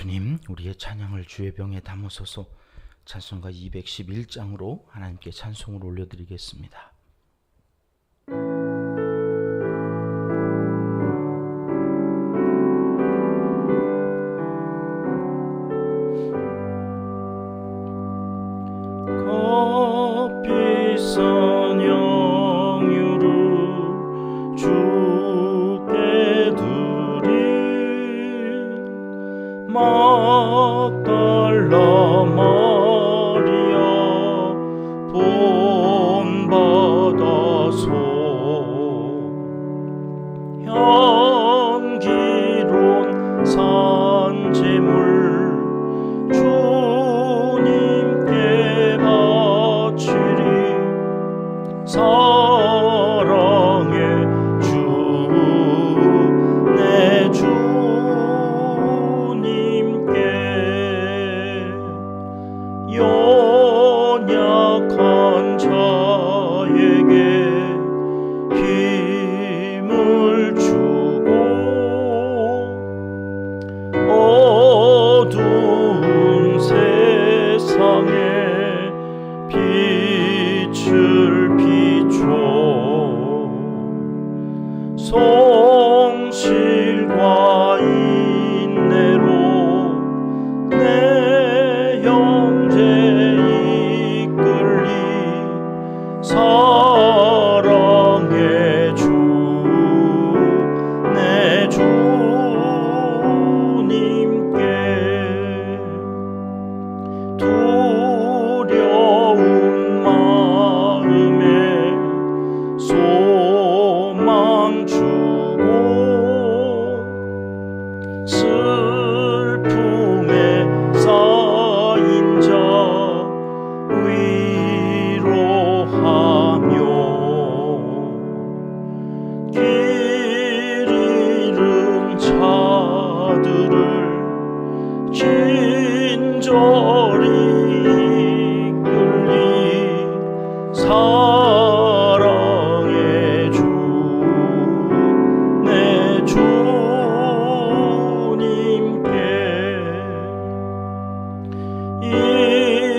주님, 우리의 찬양을 주의 병에 담으소서. 찬송가 211장으로 하나님께 찬송을 올려드리겠습니다. 값비싼 영유를 주께 드린 막달라 마리아 본받아서 향기로운 산재물 주님께 바치리. 사랑의 주 내 주님께 연약한 자에게 힘을 주고 어두운 세상에 빛을 비춰 성실과 인내로 내 형제 이끌리. 사랑의 주 내 주님께 두려운 마음에 소망 주고 슬픔에 쌓인 자 위로하며 길 잃은 자들을 친절히 이끌리. 사랑의 주 내 주님께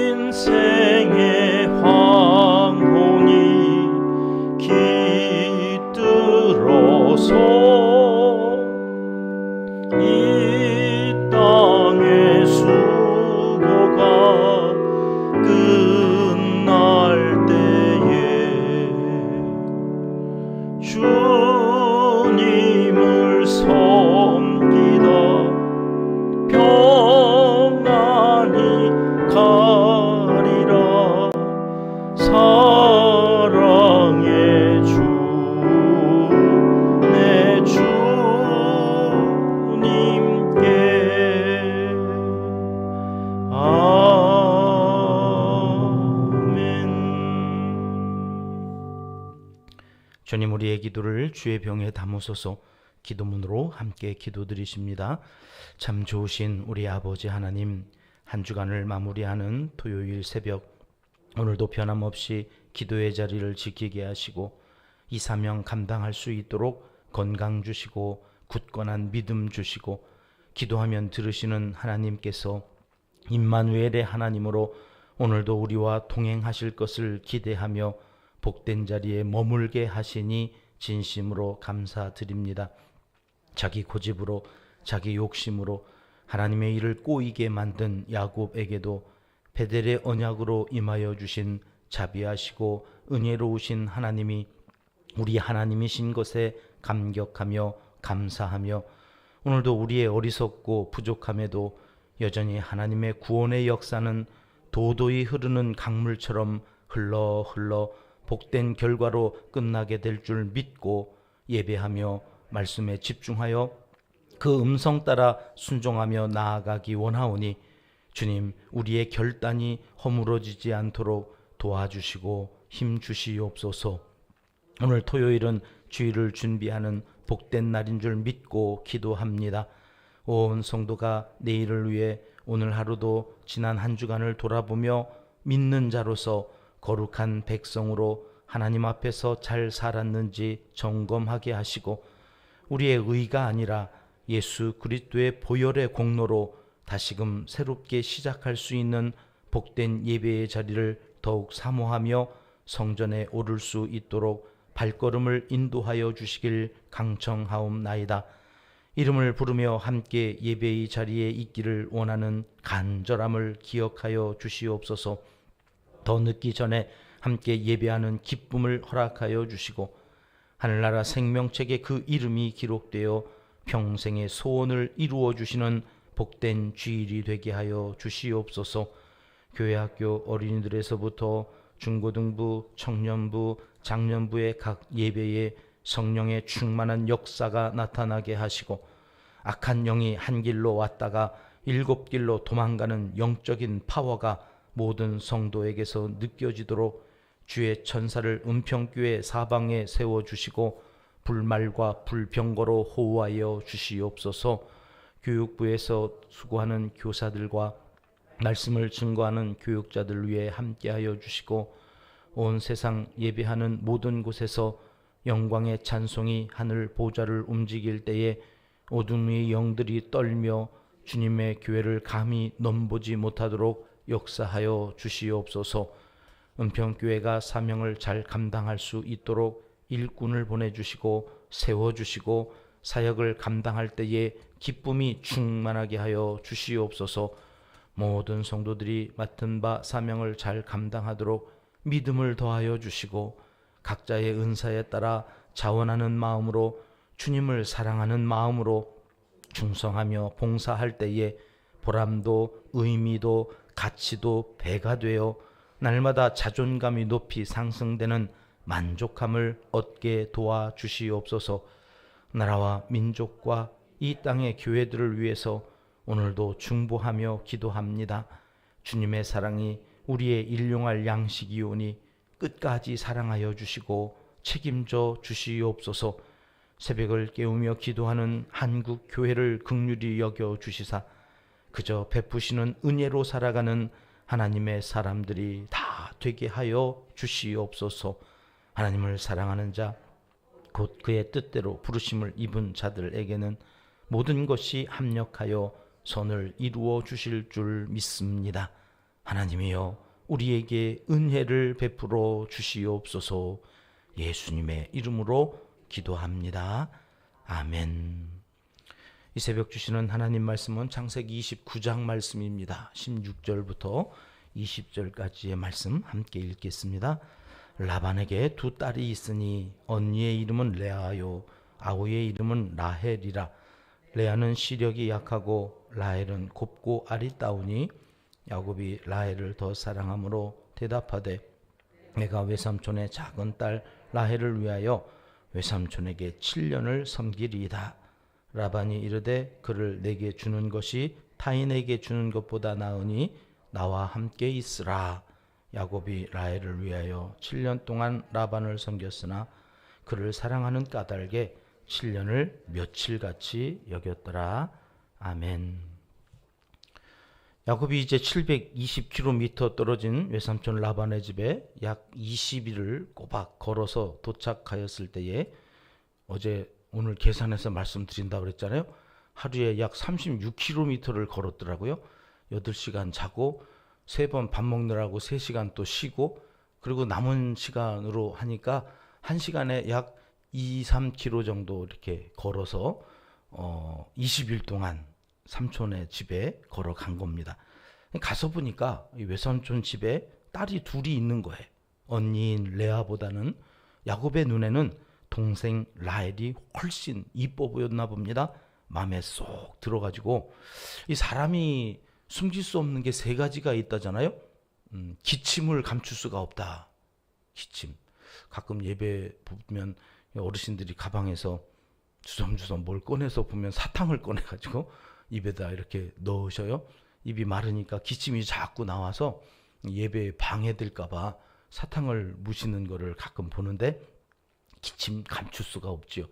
인생의 황혼이 깃들어서 이 땅의 수고가 끝날 때에 주님을 섬기다 평안히 가리라. 사랑의 주 내 주님께 주님, 우리의 기도를 주의 병에 담으소서. 기도문으로 함께 기도드리십니다. 참 좋으신 우리 아버지 하나님, 한 주간을 마무리하는 토요일 새벽, 오늘도 변함없이 기도의 자리를 지키게 하시고 이 사명 감당할 수 있도록 건강 주시고 굳건한 믿음 주시고 기도하면 들으시는 하나님께서 임마누엘의 하나님으로 오늘도 우리와 동행하실 것을 기대하며 복된 자리에 머물게 하시니 진심으로 감사드립니다. 자기 고집으로 자기 욕심으로 하나님의 일을 꼬이게 만든 야곱에게도 베델의 언약으로 임하여 주신 자비하시고 은혜로우신 하나님이 우리 하나님이신 것에 감격하며 감사하며 오늘도 우리의 어리석고 부족함에도 여전히 하나님의 구원의 역사는 도도히 흐르는 강물처럼 흘러 복된 결과로 끝나게 될 줄 믿고 예배하며 말씀에 집중하여 그 음성 따라 순종하며 나아가기 원하오니 주님, 우리의 결단이 허물어지지 않도록 도와주시고 힘 주시옵소서. 오늘 토요일은 주일을 준비하는 복된 날인 줄 믿고 기도합니다. 온 성도가 내일을 위해 오늘 하루도 지난 한 주간을 돌아보며 믿는 자로서 거룩한 백성으로 하나님 앞에서 잘 살았는지 점검하게 하시고 우리의 의가 아니라 예수 그리스도의 보혈의 공로로 다시금 새롭게 시작할 수 있는 복된 예배의 자리를 더욱 사모하며 성전에 오를 수 있도록 발걸음을 인도하여 주시길 강청하옵나이다. 이름을 부르며 함께 예배의 자리에 있기를 원하는 간절함을 기억하여 주시옵소서. 더 늦기 전에 함께 예배하는 기쁨을 허락하여 주시고 하늘나라 생명책에 그 이름이 기록되어 평생의 소원을 이루어 주시는 복된 주일이 되게 하여 주시옵소서. 교회학교 어린이들에서부터 중고등부, 청년부, 장년부의 각 예배에 성령의 충만한 역사가 나타나게 하시고 악한 영이 한 길로 왔다가 7길로 도망가는 영적인 파워가 모든 성도에게서 느껴지도록 주의 천사를 은평교회 사방에 세워주시고 불말과 불병거로 호우하여 주시옵소서. 교육부에서 수고하는 교사들과 말씀을 증거하는 교육자들 위해 함께하여 주시고 온 세상 예배하는 모든 곳에서 영광의 찬송이 하늘 보좌를 움직일 때에 어둠의 영들이 떨며 주님의 교회를 감히 넘보지 못하도록 역사하여 주시옵소서. 은평교회가 사명을 잘 감당할 수 있도록 일꾼을 보내주시고 세워주시고 사역을 감당할 때에 기쁨이 충만하게 하여 주시옵소서. 모든 성도들이 맡은 바 사명을 잘 감당하도록 믿음을 더하여 주시고 각자의 은사에 따라 자원하는 마음으로 주님을 사랑하는 마음으로 충성하며 봉사할 때에 보람도 의미도 가치도 배가 되어 날마다 자존감이 높이 상승되는 만족함을 얻게 도와주시옵소서. 나라와 민족과 이 땅의 교회들을 위해서 오늘도 중보하며 기도합니다. 주님의 사랑이 우리의 일용할 양식이오니 끝까지 사랑하여 주시고 책임져 주시옵소서. 새벽을 깨우며 기도하는 한국 교회를 긍휼히 여겨 주시사 그저 베푸시는 은혜로 살아가는 하나님의 사람들이 다 되게 하여 주시옵소서. 하나님을 사랑하는 자 곧 그의 뜻대로 부르심을 입은 자들에게는 모든 것이 합력하여 선을 이루어 주실 줄 믿습니다. 하나님이여 우리에게 은혜를 베풀어 주시옵소서. 예수님의 이름으로 기도합니다. 아멘. 이 새벽 주시는 하나님 말씀은 창세기 29장 말씀입니다. 16절부터 20절까지의 말씀 함께 읽겠습니다. 라반에게 두 딸이 있으니 언니의 이름은 레아요 아우의 이름은 라헬이라. 레아는 시력이 약하고 라헬은 곱고 아리따우니 야곱이 라헬을 더 사랑함으로 대답하되 내가 외삼촌의 작은 딸 라헬을 위하여 외삼촌에게 7년을 섬기리이다. 라반이 이르되 그를 내게 주는 것이 타인에게 주는 것보다 나으니 나와 함께 있으라. 야곱이 라헬을 위하여 7년 동안 라반을 섬겼으나 그를 사랑하는 까닭에 7년을 며칠같이 여겼더라. 아멘. 야곱이 이제 720km 떨어진 외삼촌 라반의 집에 약 20일을 꼬박 걸어서 도착하였을 때에 오늘 계산해서 말씀드린다고 그랬잖아요. 하루에 약 36km를 걸었더라고요. 8시간 자고 3번 밥 먹느라고 3시간 또 쉬고 그리고 남은 시간으로 하니까 1시간에 약 2-3km 정도 이렇게 걸어서 20일 동안 삼촌의 집에 걸어간 겁니다. 가서 보니까 이 외삼촌 집에 딸이 둘이 있는 거예요. 언니인 레아보다는 야곱의 눈에는 동생 라헬이 훨씬 이뻐 보였나 봅니다. 마음에 쏙 들어가지고 이 사람이 숨길 수 없는 게 3가지가 있다잖아요. 기침을 감출 수가 없다. 기침. 가끔 예배 보면 어르신들이 가방에서 주섬주섬 뭘 꺼내서 보면 사탕을 꺼내가지고 입에다 이렇게 넣으셔요. 입이 마르니까 기침이 자꾸 나와서 예배에 방해될까봐 사탕을 무시는 거를 가끔 보는데 기침 감출 수가 없지요.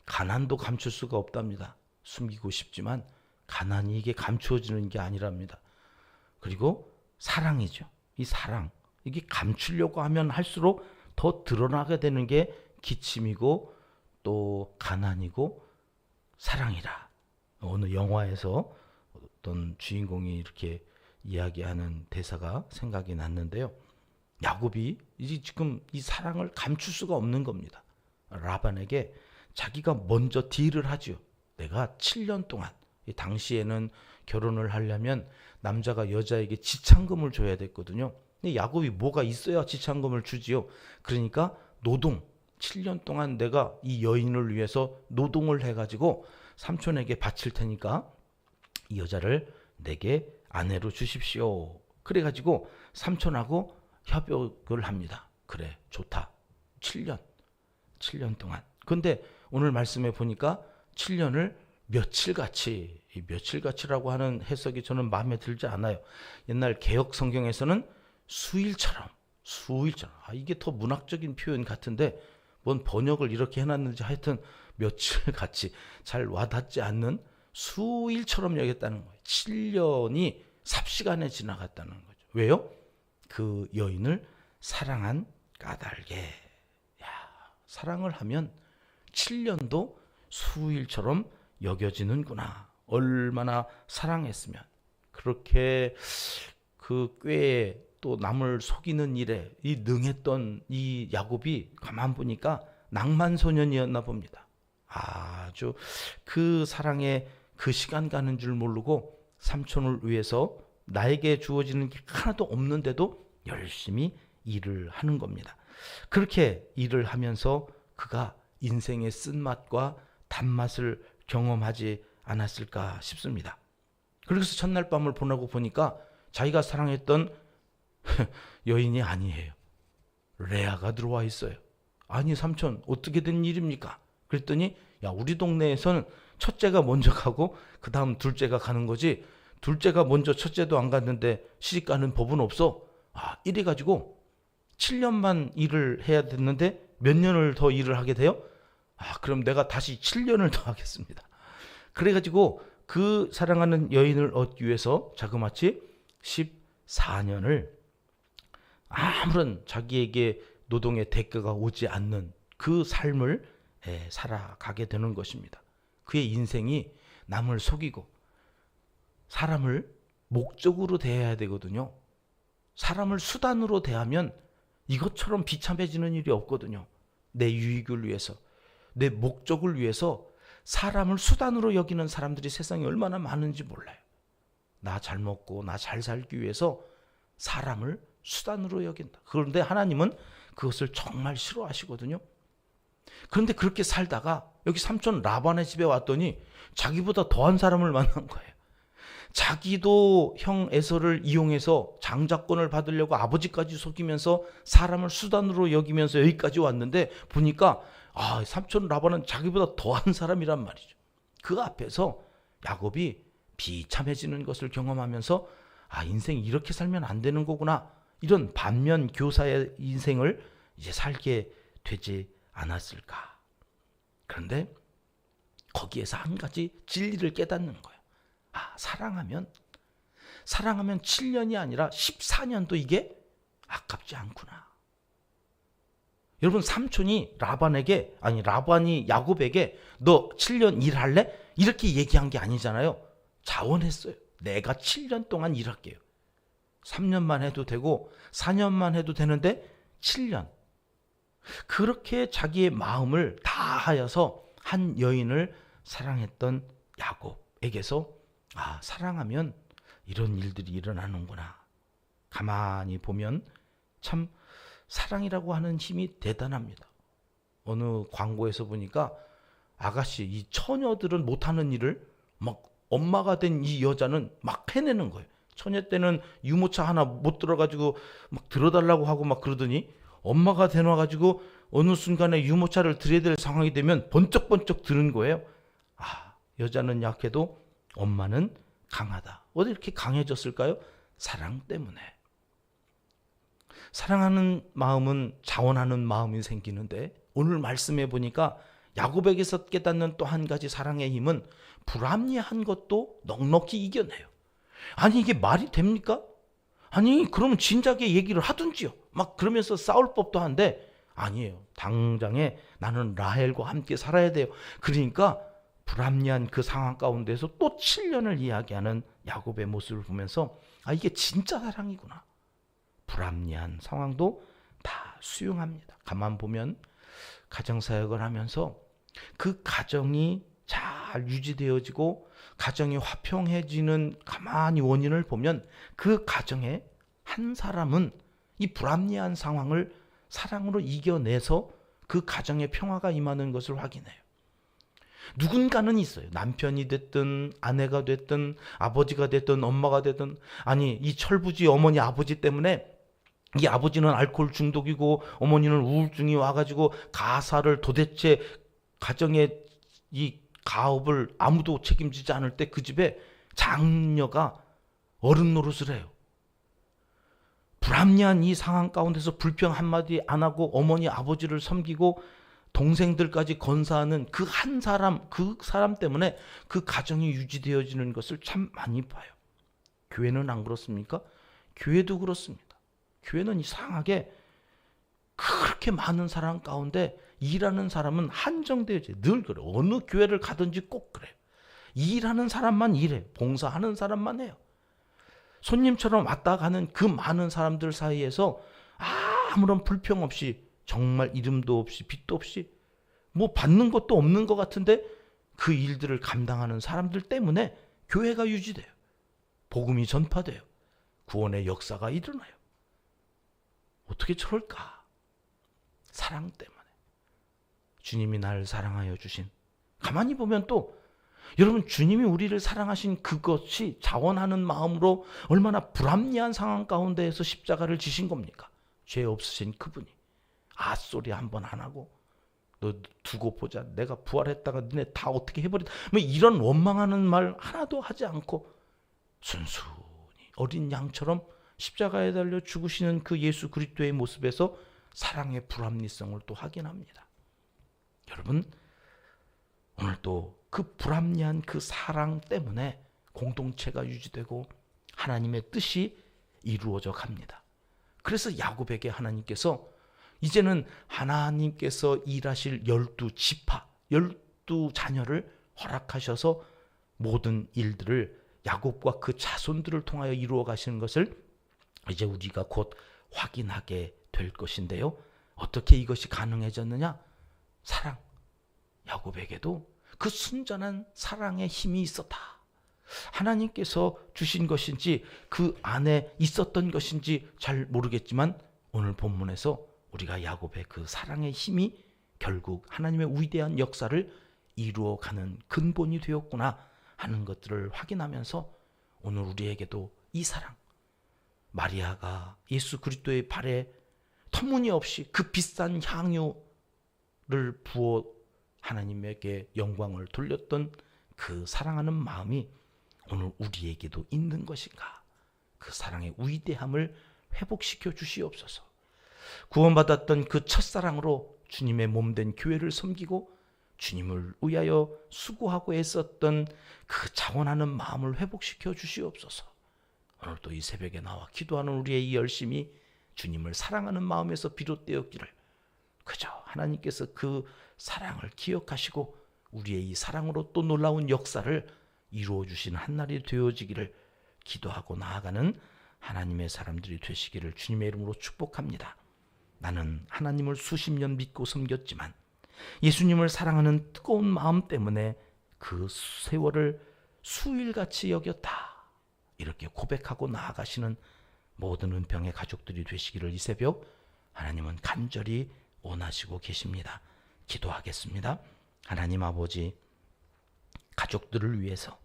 가난도 감출 수가 없답니다. 숨기고 싶지만 가난이 이게 감추어지는 게 아니랍니다. 그리고 사랑이죠. 이 사랑. 이게 감추려고 하면 할수록 더 드러나게 되는 게 기침이고 또 가난이고 사랑이라. 어느 영화에서 어떤 주인공이 이렇게 이야기하는 대사가 생각이 났는데요. 야곱이 이제 지금 이 사랑을 감출 수가 없는 겁니다. 라반에게 자기가 먼저 딜을 하죠. 내가 7년 동안, 당시에는 결혼을 하려면 남자가 여자에게 지참금을 줘야 됐거든요. 근데 야곱이 뭐가 있어야 지참금을 주지요. 그러니까 노동, 7년 동안 내가 이 여인을 위해서 노동을 해가지고 삼촌에게 바칠 테니까 이 여자를 내게 아내로 주십시오. 그래가지고 삼촌하고 협약을 합니다. 그래, 좋다. 7년 동안. 근데 오늘 말씀에 보니까 7년을 며칠같이, 이 며칠같이라고 하는 해석이 저는 마음에 들지 않아요. 옛날 개역 성경에서는 수일처럼. 이게 더 문학적인 표현 같은데 뭔 번역을 이렇게 해놨는지 하여튼 며칠같이 잘 와닿지 않는 수일처럼 여겼다는 거예요. 7년이 삽시간에 지나갔다는 거죠. 왜요? 그 여인을 사랑한 까닭에. 야, 사랑을 하면 7년도 수일처럼 여겨지는구나. 얼마나 사랑했으면. 그렇게 그 꾀에 또 남을 속이는 일에 이 능했던 이 야곱이 가만 보니까 낭만소년이었나 봅니다. 아주 그 사랑에 그 시간 가는 줄 모르고 삼촌을 위해서 나에게 주어지는 게 하나도 없는데도 열심히 일을 하는 겁니다. 그렇게 일을 하면서 그가 인생의 쓴맛과 단맛을 경험하지 않았을까 싶습니다. 그래서 첫날 밤을 보내고 보니까 자기가 사랑했던 여인이 아니에요. 레아가 들어와 있어요. 아니 삼촌 어떻게 된 일입니까? 그랬더니 야, 우리 동네에서는 첫째가 먼저 가고 그 다음 둘째가 가는 거지, 둘째가 먼저 첫째도 안 갔는데 시집 가는 법은 없어. 이래 가지고 7년만 일을 해야 됐는데 몇 년을 더 일을 하게 돼요? 그럼 내가 다시 7년을 더 하겠습니다. 그래 가지고 그 사랑하는 여인을 얻기 위해서 자그마치 14년을 아무런 자기에게 노동의 대가가 오지 않는 그 삶을 살아가게 되는 것입니다. 그의 인생이 남을 속이고 사람을 목적으로 대해야 되거든요. 사람을 수단으로 대하면 이것처럼 비참해지는 일이 없거든요. 내 유익을 위해서, 내 목적을 위해서 사람을 수단으로 여기는 사람들이 세상에 얼마나 많은지 몰라요. 나 잘 먹고 나 잘 살기 위해서 사람을 수단으로 여긴다. 그런데 하나님은 그것을 정말 싫어하시거든요. 그런데 그렇게 살다가 여기 삼촌 라반의 집에 왔더니 자기보다 더한 사람을 만난 거예요. 자기도 형 에서를 이용해서 장자권을 받으려고 아버지까지 속이면서 사람을 수단으로 여기면서 여기까지 왔는데 보니까 삼촌 라반은 자기보다 더한 사람이란 말이죠. 그 앞에서 야곱이 비참해지는 것을 경험하면서 인생이 이렇게 살면 안 되는 거구나, 이런 반면 교사의 인생을 이제 살게 되지 않았을까. 그런데 거기에서 한 가지 진리를 깨닫는 거예요. 사랑하면 7년이 아니라 14년도 이게 아깝지 않구나. 여러분, 삼촌이 라반이 야곱에게 너 7년 일할래? 이렇게 얘기한 게 아니잖아요. 자원했어요. 내가 7년 동안 일할게요. 3년만 해도 되고 4년만 해도 되는데 7년. 그렇게 자기의 마음을 다하여서 한 여인을 사랑했던 야곱에게서 사랑하면 이런 일들이 일어나는구나. 가만히 보면 참 사랑이라고 하는 힘이 대단합니다. 어느 광고에서 보니까 아가씨, 이 처녀들은 못하는 일을 막 엄마가 된 이 여자는 막 해내는 거예요. 처녀 때는 유모차 하나 못 들어가지고 막 들어달라고 하고 막 그러더니 엄마가 되놔가지고 어느 순간에 유모차를 들여야 될 상황이 되면 번쩍번쩍 드는 거예요. 여자는 약해도 엄마는 강하다. 어디 이렇게 강해졌을까요? 사랑 때문에. 사랑하는 마음은 자원하는 마음이 생기는데 오늘 말씀해 보니까 야곱에게서 깨닫는 또 한 가지 사랑의 힘은 불합리한 것도 넉넉히 이겨내요. 아니 이게 말이 됩니까? 아니 그러면 진작에 얘기를 하든지요. 막 그러면서 싸울 법도 한데 아니에요. 당장에 나는 라헬과 함께 살아야 돼요. 그러니까 불합리한 그 상황 가운데서 또 7년을 이야기하는 야곱의 모습을 보면서 이게 진짜 사랑이구나. 불합리한 상황도 다 수용합니다. 가만 보면 가정사역을 하면서 그 가정이 잘 유지되어지고 가정이 화평해지는 가만히 원인을 보면 그 가정에 한 사람은 이 불합리한 상황을 사랑으로 이겨내서 그 가정에 평화가 임하는 것을 확인해요. 누군가는 있어요. 남편이 됐든 아내가 됐든 아버지가 됐든 엄마가 됐든, 아니 이 철부지 어머니 아버지 때문에 이 아버지는 알코올 중독이고 어머니는 우울증이 와가지고 가사를 도대체 가정의 이 가업을 아무도 책임지지 않을 때 그 집에 장녀가 어른 노릇을 해요. 불합리한 이 상황 가운데서 불평 한마디 안 하고 어머니 아버지를 섬기고 동생들까지 건사하는 그 한 사람, 그 사람 때문에 그 가정이 유지되어지는 것을 참 많이 봐요. 교회는 안 그렇습니까? 교회도 그렇습니다. 교회는 이상하게 그렇게 많은 사람 가운데 일하는 사람은 한정되어져. 늘 그래. 어느 교회를 가든지 꼭 그래요. 일하는 사람만 일해. 봉사하는 사람만 해요. 손님처럼 왔다 가는 그 많은 사람들 사이에서 아무런 불평 없이, 정말 이름도 없이 빚도 없이 뭐 받는 것도 없는 것 같은데 그 일들을 감당하는 사람들 때문에 교회가 유지돼요. 복음이 전파돼요. 구원의 역사가 일어나요. 어떻게 저럴까? 사랑 때문에. 주님이 나를 사랑하여 주신, 가만히 보면 또 여러분, 주님이 우리를 사랑하신 그것이 자원하는 마음으로 얼마나 불합리한 상황 가운데에서 십자가를 지신 겁니까? 죄 없으신 그분이 소리 한 번 안 하고 너 두고 보자, 내가 부활했다가 너네 다 어떻게 해버린다, 뭐 이런 원망하는 말 하나도 하지 않고 순순히 어린 양처럼 십자가에 달려 죽으시는 그 예수 그리스도의 모습에서 사랑의 불합리성을 또 확인합니다. 여러분, 오늘 또 그 불합리한 그 사랑 때문에 공동체가 유지되고 하나님의 뜻이 이루어져 갑니다. 그래서 야곱에게 하나님께서 이제는 하나님께서 일하실 12지파, 12자녀를 허락하셔서 모든 일들을 야곱과 그 자손들을 통하여 이루어 가시는 것을 이제 우리가 곧 확인하게 될 것인데요. 어떻게 이것이 가능해졌느냐? 사랑. 야곱에게도 그 순전한 사랑의 힘이 있었다. 하나님께서 주신 것인지 그 안에 있었던 것인지 잘 모르겠지만 오늘 본문에서 우리가 야곱의 그 사랑의 힘이 결국 하나님의 위대한 역사를 이루어가는 근본이 되었구나 하는 것들을 확인하면서 오늘 우리에게도 이 사랑, 마리아가 예수 그리스도의 발에 터무니없이 그 비싼 향유를 부어 하나님에게 영광을 돌렸던 그 사랑하는 마음이 오늘 우리에게도 있는 것인가? 그 사랑의 위대함을 회복시켜 주시옵소서. 구원받았던 그 첫사랑으로 주님의 몸된 교회를 섬기고 주님을 위하여 수고하고 애썼던 그 자원하는 마음을 회복시켜 주시옵소서. 오늘 또 이 새벽에 나와 기도하는 우리의 이 열심이 주님을 사랑하는 마음에서 비롯되었기를, 그저 하나님께서 그 사랑을 기억하시고 우리의 이 사랑으로 또 놀라운 역사를 이루어 주신 한날이 되어지기를 기도하고 나아가는 하나님의 사람들이 되시기를 주님의 이름으로 축복합니다. 나는 하나님을 수십 년 믿고 섬겼지만 예수님을 사랑하는 뜨거운 마음 때문에 그 세월을 수일같이 여겼다. 이렇게 고백하고 나아가시는 모든 은평의 가족들이 되시기를 이 새벽 하나님은 간절히 원하시고 계십니다. 기도하겠습니다. 하나님 아버지, 가족들을 위해서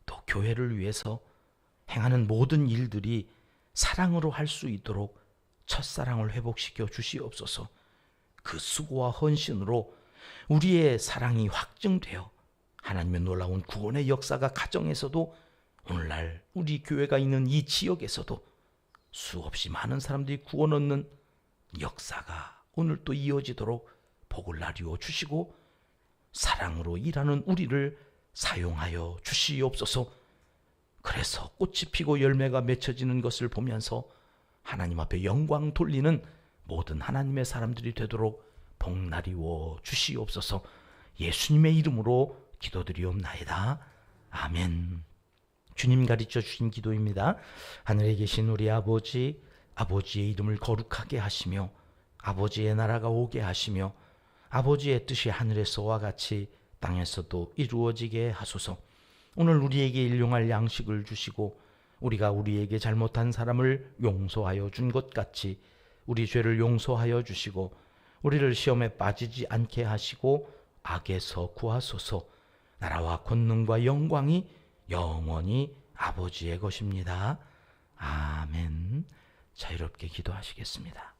또 교회를 위해서 행하는 모든 일들이 사랑으로 할 수 있도록 첫사랑을 회복시켜 주시옵소서. 그 수고와 헌신으로 우리의 사랑이 확증되어 하나님의 놀라운 구원의 역사가 가정에서도, 오늘날 우리 교회가 있는 이 지역에서도 수없이 많은 사람들이 구원 얻는 역사가 오늘 또 이어지도록 복을 나누어 주시고 사랑으로 일하는 우리를 사용하여 주시옵소서. 그래서 꽃이 피고 열매가 맺혀지는 것을 보면서 하나님 앞에 영광 돌리는 모든 하나님의 사람들이 되도록 복 나누어 주시옵소서. 예수님의 이름으로 기도드리옵나이다. 아멘. 주님 가르쳐 주신 기도입니다. 하늘에 계신 우리 아버지, 아버지의 이름을 거룩하게 하시며 아버지의 나라가 오게 하시며 아버지의 뜻이 하늘에서와 같이 땅에서도 이루어지게 하소서. 오늘 우리에게 일용할 양식을 주시고 우리가 우리에게 잘못한 사람을 용서하여 준 것 같이 우리 죄를 용서하여 주시고 우리를 시험에 빠지지 않게 하시고 악에서 구하소서. 나라와 권능과 영광이 영원히 아버지의 것입니다. 아멘. 자유롭게 기도하시겠습니다.